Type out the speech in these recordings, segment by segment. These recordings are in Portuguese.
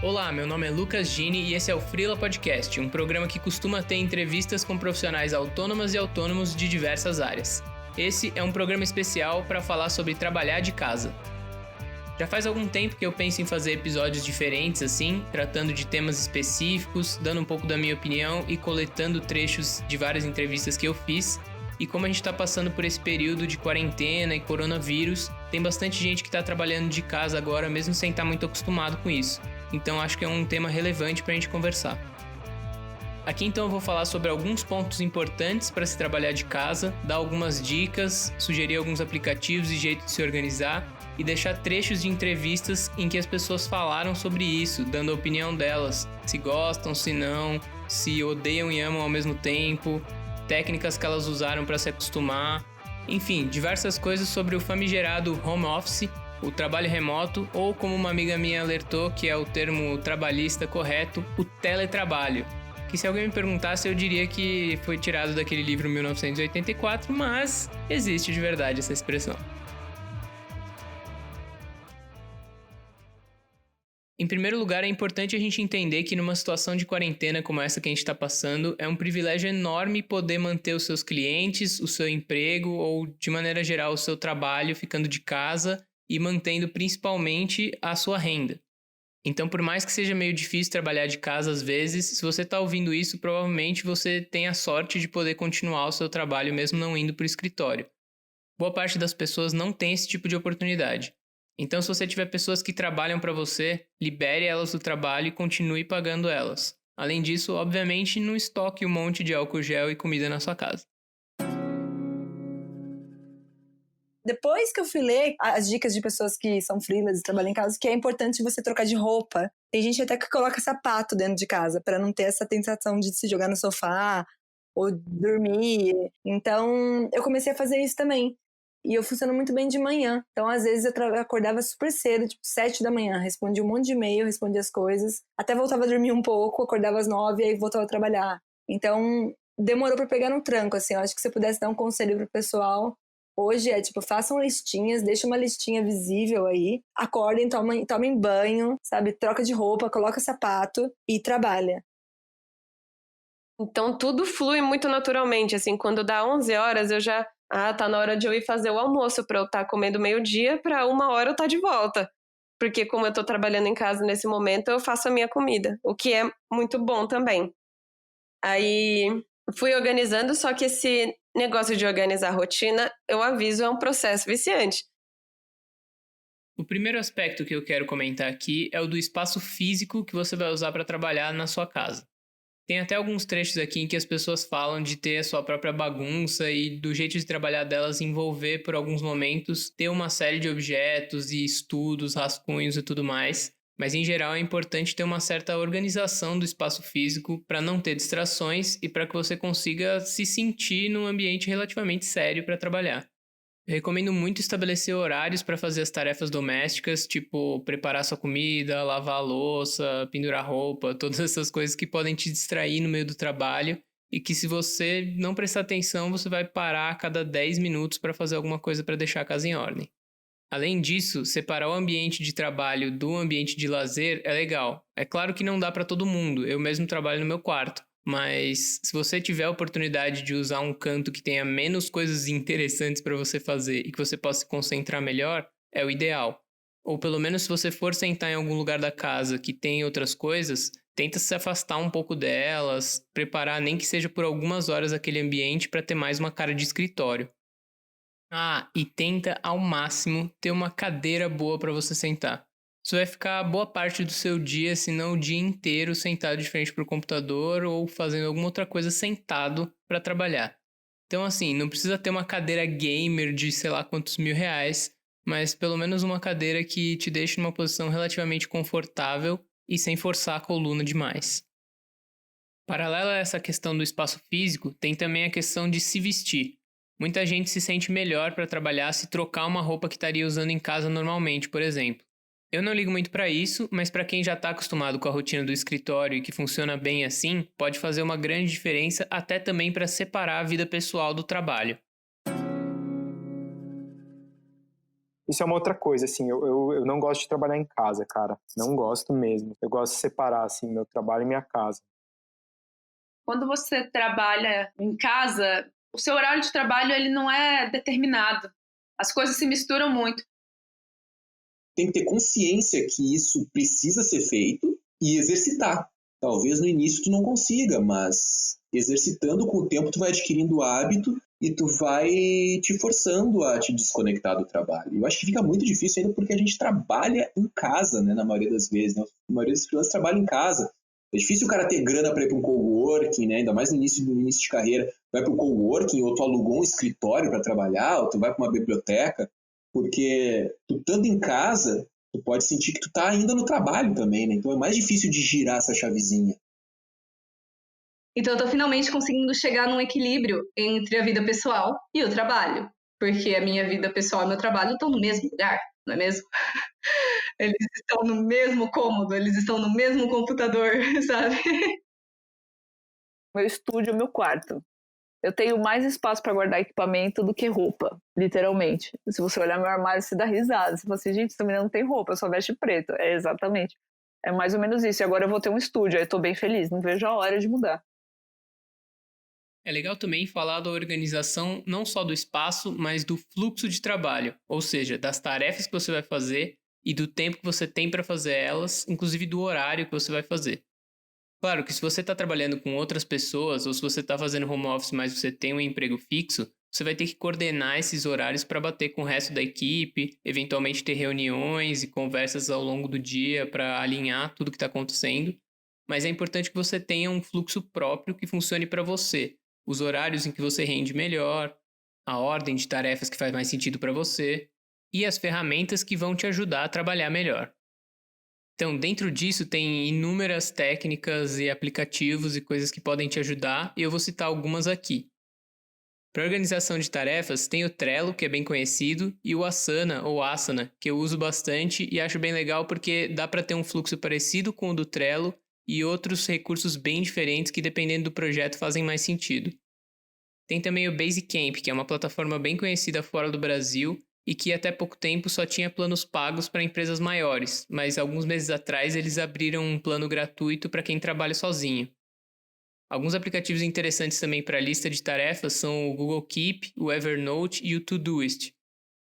Olá, meu nome é Lucas Gini e esse é o Freela Podcast, um programa que costuma ter entrevistas com profissionais autônomas e autônomos de diversas áreas. Esse é um programa especial para falar sobre trabalhar de casa. Já faz algum tempo que eu penso em fazer episódios diferentes assim, tratando de temas específicos, dando um pouco da minha opinião e coletando trechos de várias entrevistas que eu fiz. E como a gente está passando por esse período de quarentena e coronavírus, tem bastante gente que está trabalhando de casa agora, mesmo sem estar muito acostumado com isso. Então acho que é um tema relevante para a gente conversar. Aqui então eu vou falar sobre alguns pontos importantes para se trabalhar de casa, dar algumas dicas, sugerir alguns aplicativos e jeito de se organizar e deixar trechos de entrevistas em que as pessoas falaram sobre isso, dando a opinião delas, se gostam, se não, se odeiam e amam ao mesmo tempo, técnicas que elas usaram para se acostumar, enfim, diversas coisas sobre o famigerado home office, o trabalho remoto, ou como uma amiga minha alertou, que é o termo trabalhista correto, o teletrabalho. Que se alguém me perguntasse, eu diria que foi tirado daquele livro 1984, mas existe de verdade essa expressão. Em primeiro lugar, é importante a gente entender que numa situação de quarentena como essa que a gente está passando, é um privilégio enorme poder manter os seus clientes, o seu emprego ou, de maneira geral, o seu trabalho ficando de casa e mantendo principalmente a sua renda. Então, por mais que seja meio difícil trabalhar de casa às vezes, se você está ouvindo isso, provavelmente você tem a sorte de poder continuar o seu trabalho mesmo não indo para o escritório. Boa parte das pessoas não tem esse tipo de oportunidade. Então, se você tiver pessoas que trabalham para você, libere elas do trabalho e continue pagando elas. Além disso, obviamente, não estoque um monte de álcool gel e comida na sua casa. Depois que eu fui ler as dicas de pessoas que são freelas e trabalham em casa, que é importante você trocar de roupa. Tem gente até que coloca sapato dentro de casa para não ter essa tentação de se jogar no sofá ou dormir. Então, eu comecei a fazer isso também. E eu funciono muito bem de manhã. Então, às vezes, eu acordava super cedo, tipo 7 da manhã. Respondia um monte de e-mail, respondia as coisas. Até voltava a dormir um pouco, acordava às 9 e aí voltava a trabalhar. Então, demorou pra pegar no tranco, assim. Eu acho que se eu pudesse dar um conselho pro pessoal, hoje é tipo, façam listinhas, deixa uma listinha visível aí. Acordem, tomem banho, sabe? Troca de roupa, coloca sapato e trabalha. Então, tudo flui muito naturalmente, assim, quando dá 11 horas, eu já... tá na hora de eu ir fazer o almoço para eu estar comendo meio-dia, para 1 hora eu estar de volta. Porque como eu tô trabalhando em casa nesse momento, eu faço a minha comida, o que é muito bom também. Aí, fui organizando, só que esse negócio de organizar a rotina, eu aviso, é um processo viciante. O primeiro aspecto que eu quero comentar aqui é o do espaço físico que você vai usar para trabalhar na sua casa. Tem até alguns trechos aqui em que as pessoas falam de ter a sua própria bagunça e do jeito de trabalhar delas envolver, por alguns momentos, ter uma série de objetos e estudos, rascunhos e tudo mais. Mas, em geral, é importante ter uma certa organização do espaço físico para não ter distrações e para que você consiga se sentir num ambiente relativamente sério para trabalhar. Eu recomendo muito estabelecer horários para fazer as tarefas domésticas, tipo preparar sua comida, lavar a louça, pendurar roupa, todas essas coisas que podem te distrair no meio do trabalho e que, se você não prestar atenção, você vai parar a cada 10 minutos para fazer alguma coisa para deixar a casa em ordem. Além disso, separar o ambiente de trabalho do ambiente de lazer é legal. É claro que não dá para todo mundo, eu mesmo trabalho no meu quarto. Mas se você tiver a oportunidade de usar um canto que tenha menos coisas interessantes para você fazer e que você possa se concentrar melhor, é o ideal. Ou pelo menos, se você for sentar em algum lugar da casa que tem outras coisas, tenta se afastar um pouco delas, preparar nem que seja por algumas horas aquele ambiente para ter mais uma cara de escritório. E tenta ao máximo ter uma cadeira boa para você sentar. Você vai ficar boa parte do seu dia, se não o dia inteiro, sentado de frente para o computador ou fazendo alguma outra coisa sentado para trabalhar. Então, assim, não precisa ter uma cadeira gamer de sei lá quantos R$1.000, mas pelo menos uma cadeira que te deixe numa posição relativamente confortável e sem forçar a coluna demais. Paralelo a essa questão do espaço físico, tem também a questão de se vestir. Muita gente se sente melhor para trabalhar se trocar uma roupa que estaria usando em casa normalmente, por exemplo. Eu não ligo muito para isso, mas para quem já está acostumado com a rotina do escritório e que funciona bem assim, pode fazer uma grande diferença até também para separar a vida pessoal do trabalho. Isso é uma outra coisa, assim, eu não gosto de trabalhar em casa, cara. Não gosto mesmo. Eu gosto de separar, assim, meu trabalho e minha casa. Quando você trabalha em casa, o seu horário de trabalho ele não é determinado. As coisas se misturam muito. Tem que ter consciência que isso precisa ser feito e exercitar. Talvez no início tu não consiga, mas exercitando com o tempo tu vai adquirindo o hábito e tu vai te forçando a te desconectar do trabalho. Eu acho que fica muito difícil ainda porque a gente trabalha em casa, né, na maioria das vezes. Né? A maioria dos freelancers trabalha em casa. É difícil o cara ter grana para ir para um coworking, né? Ainda mais no início de carreira. Vai para um coworking ou tu alugou um escritório para trabalhar ou tu vai para uma biblioteca. Porque tu estando em casa, tu pode sentir que tu tá ainda no trabalho também, né? Então é mais difícil de girar essa chavezinha. Então eu tô finalmente conseguindo chegar num equilíbrio entre a vida pessoal e o trabalho. Porque a minha vida pessoal e meu trabalho estão no mesmo lugar, não é mesmo? Eles estão no mesmo cômodo, eles estão no mesmo computador, sabe? Meu estúdio é meu quarto. Eu tenho mais espaço para guardar equipamento do que roupa, literalmente. Se você olhar meu armário, você dá risada. Você fala assim, gente, essa menina não tem roupa, só veste preto. É exatamente. É mais ou menos isso. E agora eu vou ter um estúdio, aí eu tô bem feliz. Não vejo a hora de mudar. É legal também falar da organização não só do espaço, mas do fluxo de trabalho. Ou seja, das tarefas que você vai fazer e do tempo que você tem para fazer elas, inclusive do horário que você vai fazer. Claro que se você está trabalhando com outras pessoas ou se você está fazendo home office, mas você tem um emprego fixo, você vai ter que coordenar esses horários para bater com o resto da equipe, eventualmente ter reuniões e conversas ao longo do dia para alinhar tudo que está acontecendo. Mas é importante que você tenha um fluxo próprio que funcione para você, os horários em que você rende melhor, a ordem de tarefas que faz mais sentido para você e as ferramentas que vão te ajudar a trabalhar melhor. Então, dentro disso tem inúmeras técnicas e aplicativos e coisas que podem te ajudar, e eu vou citar algumas aqui. Para organização de tarefas, tem o Trello, que é bem conhecido, e o Asana, ou Asana, que eu uso bastante e acho bem legal porque dá para ter um fluxo parecido com o do Trello e outros recursos bem diferentes que, dependendo do projeto, fazem mais sentido. Tem também o Basecamp, que é uma plataforma bem conhecida fora do Brasil, e que até pouco tempo só tinha planos pagos para empresas maiores, mas alguns meses atrás eles abriram um plano gratuito para quem trabalha sozinho. Alguns aplicativos interessantes também para a lista de tarefas são o Google Keep, o Evernote e o Todoist.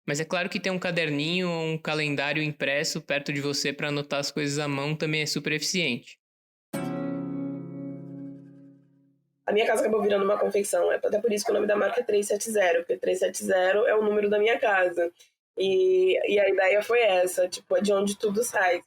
Mas é claro que ter um caderninho ou um calendário impresso perto de você para anotar as coisas à mão também é super eficiente. A minha casa acabou virando uma confecção, é até por isso que o nome da marca é 370, porque 370 é o número da minha casa. E a ideia foi essa, tipo, é de onde tudo sai.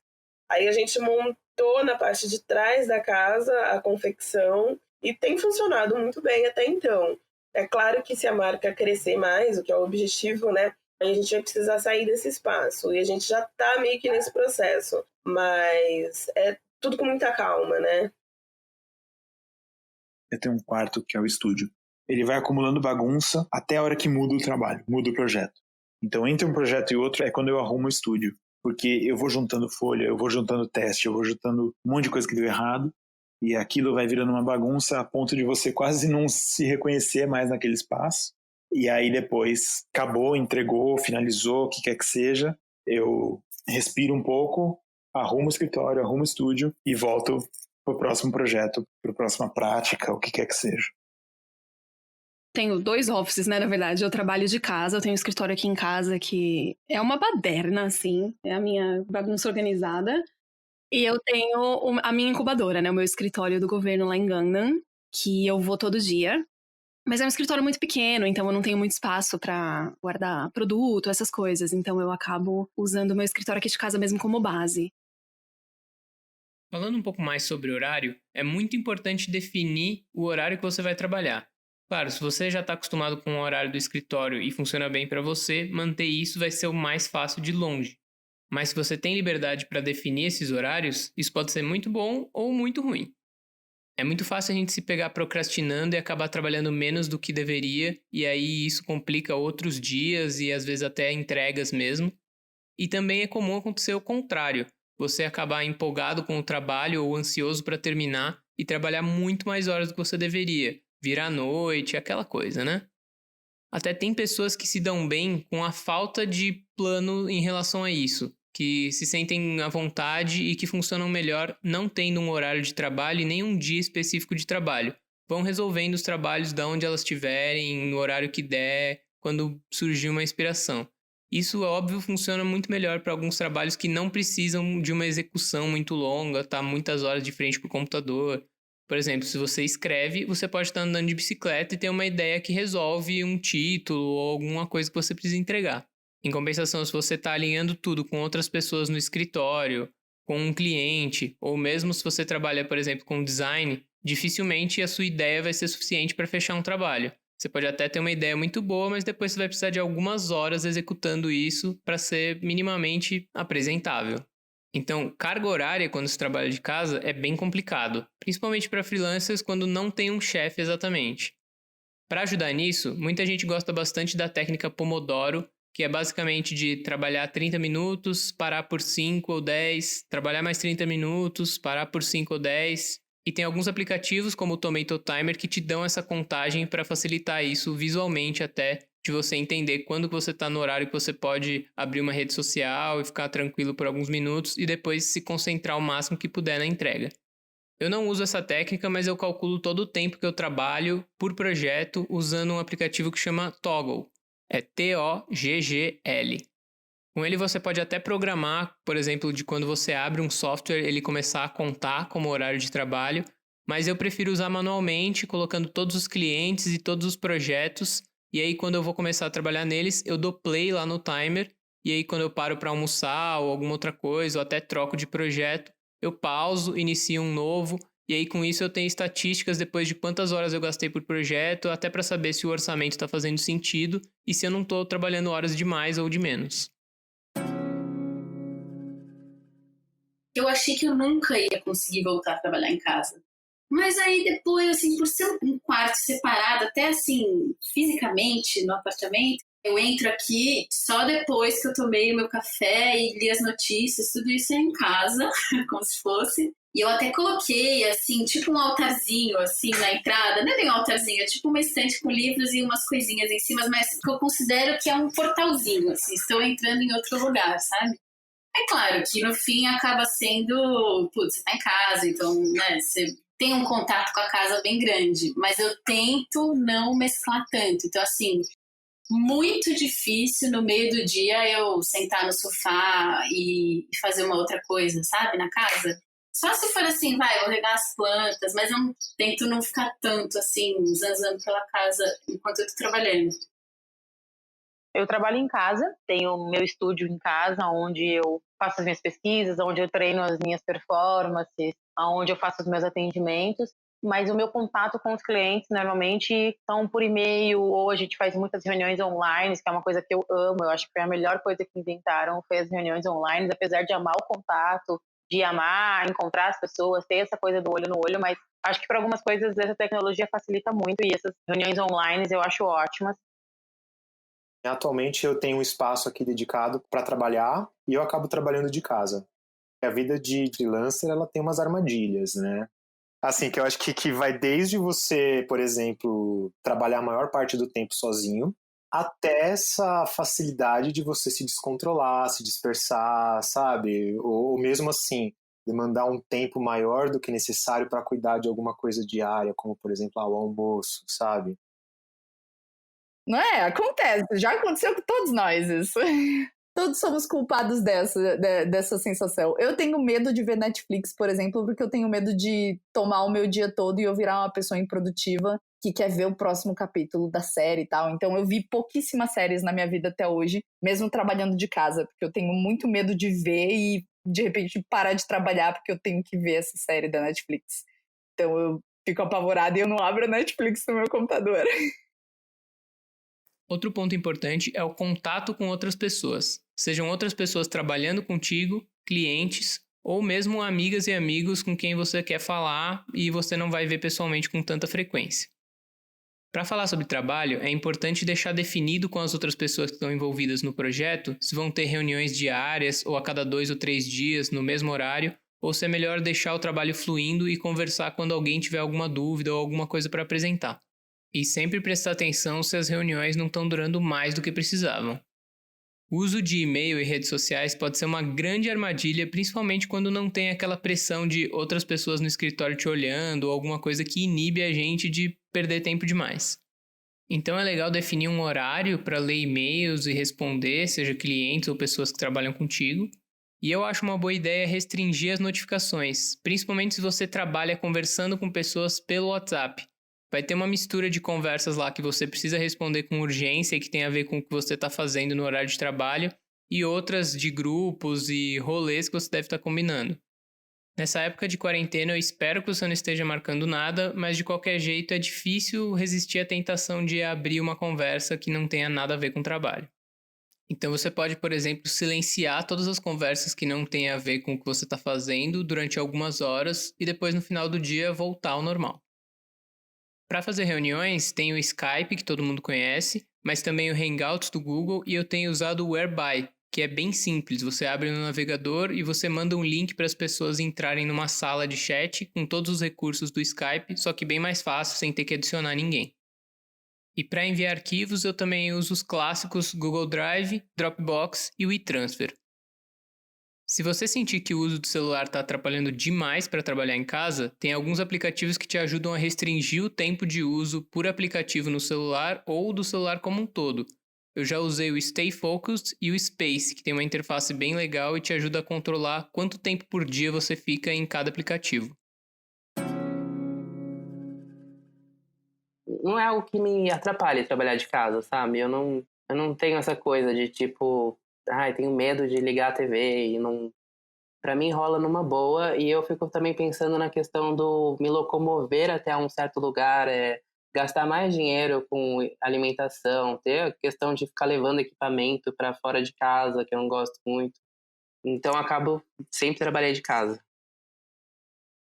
Aí a gente montou na parte de trás da casa a confecção e tem funcionado muito bem até então. É claro que se a marca crescer mais, o que é o objetivo, né, aí a gente vai precisar sair desse espaço. E a gente já tá meio que nesse processo, mas é tudo com muita calma, né? Eu tenho um quarto que é o estúdio. Ele vai acumulando bagunça até a hora que muda o trabalho, muda o projeto. Então, entre um projeto e outro é quando eu arrumo o estúdio. Porque eu vou juntando folha, eu vou juntando teste, eu vou juntando um monte de coisa que deu errado. E aquilo vai virando uma bagunça a ponto de você quase não se reconhecer mais naquele espaço. E aí depois, acabou, entregou, finalizou, o que quer que seja. Eu respiro um pouco, arrumo o escritório, arrumo o estúdio e volto para o próximo projeto, para a próxima prática, o que quer que seja. Tenho 2 offices, né, na verdade. Eu trabalho de casa, eu tenho um escritório aqui em casa que é uma baderna, assim. É a minha bagunça organizada. E eu tenho a minha incubadora, né, o meu escritório do governo lá em Gangnam, que eu vou todo dia. Mas é um escritório muito pequeno, então eu não tenho muito espaço para guardar produto, essas coisas. Então eu acabo usando o meu escritório aqui de casa mesmo como base. Falando um pouco mais sobre horário, é muito importante definir o horário que você vai trabalhar. Claro, se você já está acostumado com o horário do escritório e funciona bem para você, manter isso vai ser o mais fácil de longe. Mas se você tem liberdade para definir esses horários, isso pode ser muito bom ou muito ruim. É muito fácil a gente se pegar procrastinando e acabar trabalhando menos do que deveria, e aí isso complica outros dias e às vezes até entregas mesmo. E também é comum acontecer o contrário. Você acabar empolgado com o trabalho ou ansioso para terminar e trabalhar muito mais horas do que você deveria. Virar à noite, aquela coisa, né? Até tem pessoas que se dão bem com a falta de plano em relação a isso, que se sentem à vontade e que funcionam melhor não tendo um horário de trabalho e nem um dia específico de trabalho. Vão resolvendo os trabalhos de onde elas estiverem, no horário que der, quando surgir uma inspiração. Isso, óbvio, funciona muito melhor para alguns trabalhos que não precisam de uma execução muito longa, tá muitas horas de frente para o computador. Por exemplo, se você escreve, você pode estar andando de bicicleta e ter uma ideia que resolve um título ou alguma coisa que você precisa entregar. Em compensação, se você está alinhando tudo com outras pessoas no escritório, com um cliente, ou mesmo se você trabalha, por exemplo, com design, dificilmente a sua ideia vai ser suficiente para fechar um trabalho. Você pode até ter uma ideia muito boa, mas depois você vai precisar de algumas horas executando isso para ser minimamente apresentável. Então, carga horária quando se trabalha de casa é bem complicado, principalmente para freelancers quando não tem um chefe exatamente. Para ajudar nisso, muita gente gosta bastante da técnica Pomodoro, que é basicamente de trabalhar 30 minutos, parar por 5 ou 10, trabalhar mais 30 minutos, parar por 5 ou 10... E tem alguns aplicativos como o Tomato Timer que te dão essa contagem para facilitar isso visualmente até, de você entender quando que você está no horário que você pode abrir uma rede social e ficar tranquilo por alguns minutos e depois se concentrar o máximo que puder na entrega. Eu não uso essa técnica, mas eu calculo todo o tempo que eu trabalho por projeto usando um aplicativo que chama Toggl. É Toggl. Com ele você pode até programar, por exemplo, de quando você abre um software, ele começar a contar como horário de trabalho, mas eu prefiro usar manualmente, colocando todos os clientes e todos os projetos, e aí quando eu vou começar a trabalhar neles, eu dou play lá no timer, e aí quando eu paro para almoçar ou alguma outra coisa, ou até troco de projeto, eu pauso, inicio um novo, e aí com isso eu tenho estatísticas depois de quantas horas eu gastei por projeto, até para saber se o orçamento está fazendo sentido e se eu não estou trabalhando horas de mais ou de menos. Eu achei que eu nunca ia conseguir voltar a trabalhar em casa. Mas aí depois, assim, por ser um quarto separado, até assim, fisicamente, no apartamento, eu entro aqui só depois que eu tomei o meu café e li as notícias, tudo isso é em casa, como se fosse. E eu até coloquei, assim, tipo um altarzinho, assim, na entrada. Não é bem um altarzinho, é tipo uma estante com livros e umas coisinhas em cima, mas que eu considero que é um portalzinho, assim, estou entrando em outro lugar, sabe? É claro que no fim acaba sendo, putz, você tá em casa, então, né, você tem um contato com a casa bem grande, mas eu tento não mesclar tanto. Então, assim, muito difícil no meio do dia eu sentar no sofá e fazer uma outra coisa, sabe, na casa. Só se for assim, vou regar as plantas, mas eu tento não ficar tanto assim, zanzando pela casa enquanto eu tô trabalhando. Eu trabalho em casa, tenho meu estúdio em casa, onde eu faço as minhas pesquisas, onde eu treino as minhas performances, onde eu faço os meus atendimentos, mas o meu contato com os clientes normalmente são por e-mail, ou a gente faz muitas reuniões online, que é uma coisa que eu amo. Eu acho que foi a melhor coisa que inventaram, foi as reuniões online, apesar de amar o contato, de amar encontrar as pessoas, ter essa coisa do olho no olho, mas acho que para algumas coisas essa tecnologia facilita muito, e essas reuniões online eu acho ótimas. Atualmente eu tenho um espaço aqui dedicado para trabalhar e eu acabo trabalhando de casa. A vida de freelancer, ela tem umas armadilhas, né? Assim, que eu acho que vai desde você, por exemplo, trabalhar a maior parte do tempo sozinho, até essa facilidade de você se descontrolar, se dispersar, sabe? Ou mesmo assim, demandar um tempo maior do que necessário para cuidar de alguma coisa diária, como, por exemplo, o almoço, sabe? Não é? Acontece. Já aconteceu com todos nós isso. Todos somos culpados dessa sensação. Eu tenho medo de ver Netflix, por exemplo, porque eu tenho medo de tomar o meu dia todo e eu virar uma pessoa improdutiva que quer ver o próximo capítulo da série e tal. Então eu vi pouquíssimas séries na minha vida até hoje, mesmo trabalhando de casa, porque eu tenho muito medo de ver e de repente parar de trabalhar porque eu tenho que ver essa série da Netflix. Então eu fico apavorada e eu não abro a Netflix no meu computador. Outro ponto importante é o contato com outras pessoas. Sejam outras pessoas trabalhando contigo, clientes, ou mesmo amigas e amigos com quem você quer falar e você não vai ver pessoalmente com tanta frequência. Para falar sobre trabalho, é importante deixar definido com as outras pessoas que estão envolvidas no projeto se vão ter reuniões diárias ou a cada 2 ou 3 dias no mesmo horário, ou se é melhor deixar o trabalho fluindo e conversar quando alguém tiver alguma dúvida ou alguma coisa para apresentar. E sempre prestar atenção se as reuniões não estão durando mais do que precisavam. O uso de e-mail e redes sociais pode ser uma grande armadilha, principalmente quando não tem aquela pressão de outras pessoas no escritório te olhando ou alguma coisa que inibe a gente de perder tempo demais. Então é legal definir um horário para ler e-mails e responder, seja clientes ou pessoas que trabalham contigo. E eu acho uma boa ideia restringir as notificações, principalmente se você trabalha conversando com pessoas pelo WhatsApp. Vai ter uma mistura de conversas lá que você precisa responder com urgência e que tem a ver com o que você está fazendo no horário de trabalho, e outras de grupos e rolês que você deve estar combinando. Nessa época de quarentena eu espero que você não esteja marcando nada, mas de qualquer jeito é difícil resistir à tentação de abrir uma conversa que não tenha nada a ver com o trabalho. Então você pode, por exemplo, silenciar todas as conversas que não têm a ver com o que você está fazendo durante algumas horas e depois no final do dia voltar ao normal. Para fazer reuniões, tem o Skype, que todo mundo conhece, mas também o Hangouts do Google, e eu tenho usado o Whereby, que é bem simples. Você abre no navegador e você manda um link para as pessoas entrarem numa sala de chat com todos os recursos do Skype, só que bem mais fácil, sem ter que adicionar ninguém. E para enviar arquivos, eu também uso os clássicos Google Drive, Dropbox e o eTransfer. Se você sentir que o uso do celular está atrapalhando demais para trabalhar em casa, tem alguns aplicativos que te ajudam a restringir o tempo de uso por aplicativo no celular ou do celular como um todo. Eu já usei o Stay Focused e o Space, que tem uma interface bem legal e te ajuda a controlar quanto tempo por dia você fica em cada aplicativo. Não é algo que me atrapalhe trabalhar de casa, sabe? Eu não tenho essa coisa de tipo, tenho medo de ligar a TV e não... Pra mim rola numa boa, e eu fico também pensando na questão do me locomover até um certo lugar, gastar mais dinheiro com alimentação, ter a questão de ficar levando equipamento para fora de casa, que eu não gosto muito. Então acabo sempre trabalhei de casa.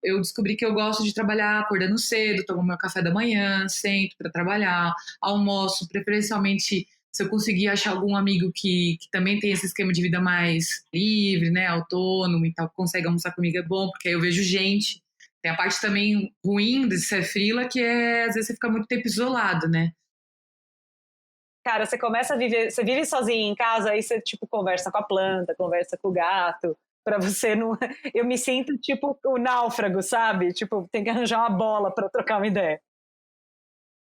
Eu descobri que eu gosto de trabalhar acordando cedo, tomo meu café da manhã, sento para trabalhar, almoço, preferencialmente se eu conseguir achar algum amigo que também tem esse esquema de vida mais livre, né, autônomo e tal, consegue almoçar comigo, é bom, porque aí eu vejo gente. Tem a parte também ruim de ser freela, que é, às vezes, você fica muito tempo isolado, né? Cara, você começa a viver, você vive sozinho em casa, aí você, tipo, conversa com a planta, conversa com o gato, pra você não... Eu me sinto, tipo, o náufrago, sabe? Tipo, tem que arranjar uma bola pra trocar uma ideia.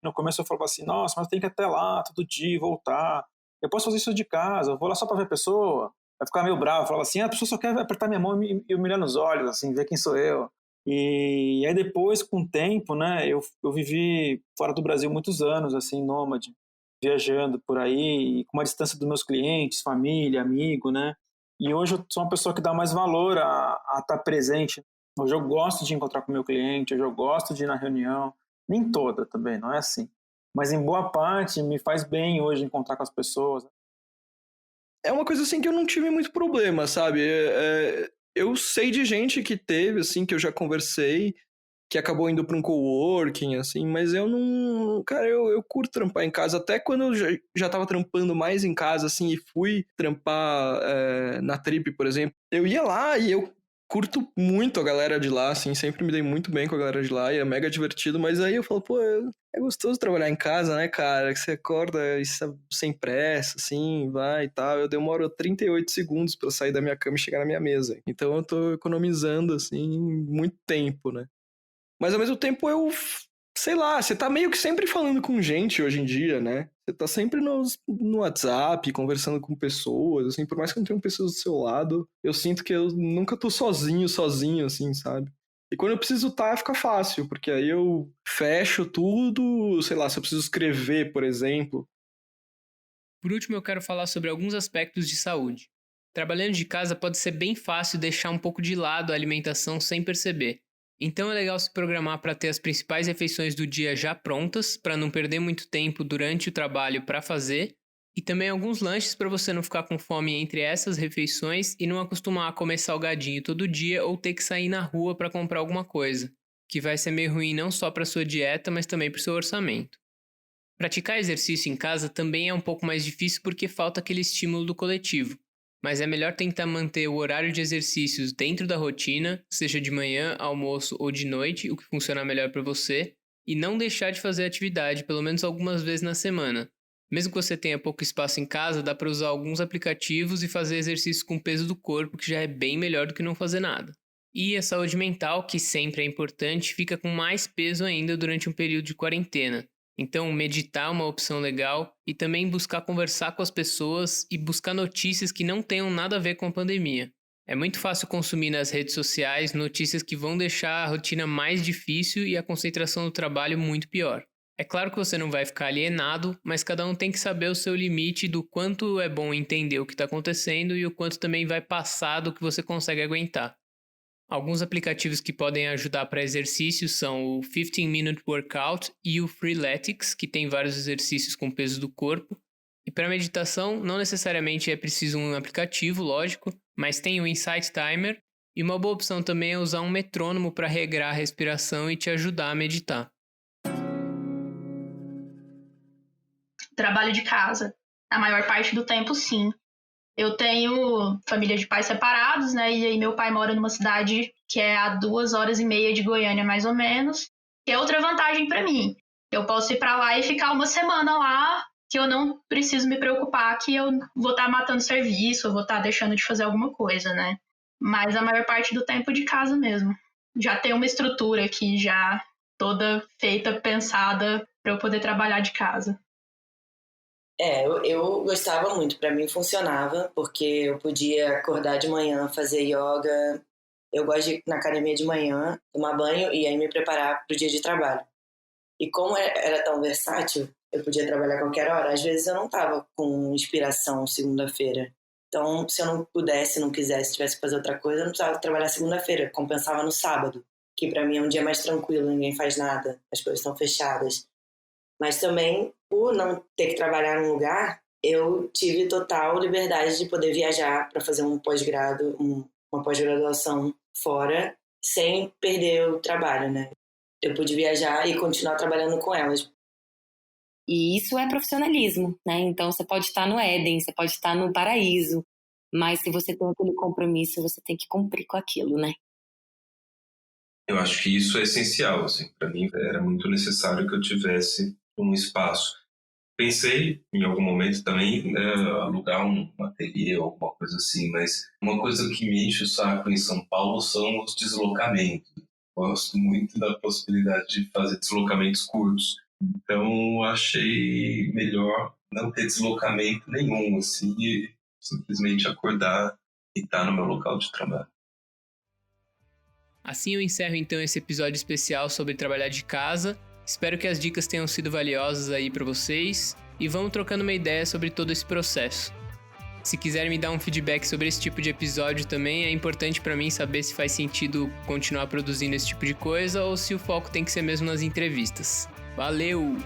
No começo eu falava assim, nossa, mas eu tenho que ir até lá todo dia e voltar. Eu posso fazer isso de casa, eu vou lá só pra ver a pessoa. Vai ficar meio bravo, falava assim, a pessoa só quer apertar minha mão e me olhar nos olhos, assim, ver quem sou eu. E aí depois, com o tempo, né, eu vivi fora do Brasil muitos anos, assim, nômade, viajando por aí, com uma distância dos meus clientes, família, amigo, né. E hoje eu sou uma pessoa que dá mais valor a estar presente. Hoje eu gosto de encontrar com o meu cliente, hoje eu gosto de ir na reunião. Nem toda também, não é assim. Mas em boa parte me faz bem hoje encontrar com as pessoas. É uma coisa assim que eu não tive muito problema, sabe? Eu sei de gente que teve, assim, que eu já conversei, que acabou indo para um coworking, assim, mas eu não... Cara, eu curto trampar em casa. Até quando eu já tava trampando mais em casa, assim, e fui trampar na Trip, por exemplo, eu ia lá e eu curto muito a galera de lá, assim, sempre me dei muito bem com a galera de lá e é mega divertido, mas aí eu falo, pô, é gostoso trabalhar em casa, né, cara, que você acorda sem pressa, assim, vai e tal, eu demoro 38 segundos pra sair da minha cama e chegar na minha mesa, então eu tô economizando, assim, muito tempo, né, mas ao mesmo tempo eu, sei lá, você tá meio que sempre falando com gente hoje em dia, né, você tá sempre no WhatsApp, conversando com pessoas, assim, por mais que não tenham pessoas do seu lado, eu sinto que eu nunca tô sozinho, assim, sabe? E quando eu preciso fica fácil, porque aí eu fecho tudo, sei lá, se eu preciso escrever, por exemplo. Por último, eu quero falar sobre alguns aspectos de saúde. Trabalhando de casa pode ser bem fácil deixar um pouco de lado a alimentação sem perceber. Então é legal se programar para ter as principais refeições do dia já prontas, para não perder muito tempo durante o trabalho para fazer, e também alguns lanches para você não ficar com fome entre essas refeições e não acostumar a comer salgadinho todo dia ou ter que sair na rua para comprar alguma coisa, que vai ser meio ruim não só para sua dieta, mas também para o seu orçamento. Praticar exercício em casa também é um pouco mais difícil porque falta aquele estímulo do coletivo. Mas é melhor tentar manter o horário de exercícios dentro da rotina, seja de manhã, almoço ou de noite, o que funcionar melhor para você, e não deixar de fazer atividade pelo menos algumas vezes na semana. Mesmo que você tenha pouco espaço em casa, dá para usar alguns aplicativos e fazer exercício com o peso do corpo, que já é bem melhor do que não fazer nada. E a saúde mental, que sempre é importante, fica com mais peso ainda durante um período de quarentena. Então, meditar é uma opção legal e também buscar conversar com as pessoas e buscar notícias que não tenham nada a ver com a pandemia. É muito fácil consumir nas redes sociais notícias que vão deixar a rotina mais difícil e a concentração no trabalho muito pior. É claro que você não vai ficar alienado, mas cada um tem que saber o seu limite do quanto é bom entender o que está acontecendo e o quanto também vai passar do que você consegue aguentar. Alguns aplicativos que podem ajudar para exercícios são o 15 Minute Workout e o Freeletics, que tem vários exercícios com peso do corpo. E para meditação, não necessariamente é preciso um aplicativo, lógico, mas tem o Insight Timer, e uma boa opção também é usar um metrônomo para regrar a respiração e te ajudar a meditar. Trabalho de casa. A maior parte do tempo, sim. Eu tenho família de pais separados, né? E aí meu pai mora numa cidade que é a 2h30 de Goiânia, mais ou menos. Que é outra vantagem para mim. Eu posso ir para lá e ficar uma semana lá, que eu não preciso me preocupar que eu vou estar matando serviço, eu vou estar deixando de fazer alguma coisa, né? Mas a maior parte do tempo de casa mesmo. Já tem uma estrutura aqui já toda feita, pensada para eu poder trabalhar de casa. Eu gostava muito, para mim funcionava, porque eu podia acordar de manhã, fazer yoga, eu gosto de ir na academia de manhã, tomar banho e aí me preparar para o dia de trabalho. E como era tão versátil, eu podia trabalhar a qualquer hora, às vezes eu não estava com inspiração segunda-feira. Então, se eu não pudesse, não quisesse, tivesse que fazer outra coisa, eu não precisava trabalhar segunda-feira, compensava no sábado, que para mim é um dia mais tranquilo, ninguém faz nada, as coisas estão fechadas. Mas também, por não ter que trabalhar num lugar, eu tive total liberdade de poder viajar para fazer um pós-grado, uma pós-graduação fora, sem perder o trabalho, né? Eu pude viajar e continuar trabalhando com elas. E isso é profissionalismo, né? Então você pode estar no Éden, você pode estar no paraíso, mas se você tem aquele compromisso, você tem que cumprir com aquilo, né? Eu acho que isso é essencial, assim. Para mim era muito necessário que eu tivesse um espaço. Pensei em algum momento também alugar um ateliê ou alguma coisa assim, mas uma coisa que me enche o saco em São Paulo são os deslocamentos. Gosto muito da possibilidade de fazer deslocamentos curtos. Então achei melhor não ter deslocamento nenhum, assim, e simplesmente acordar e estar no meu local de trabalho. Assim eu encerro então esse episódio especial sobre trabalhar de casa. Espero que as dicas tenham sido valiosas aí para vocês e vamos trocando uma ideia sobre todo esse processo. Se quiserem me dar um feedback sobre esse tipo de episódio também, é importante para mim saber se faz sentido continuar produzindo esse tipo de coisa ou se o foco tem que ser mesmo nas entrevistas. Valeu!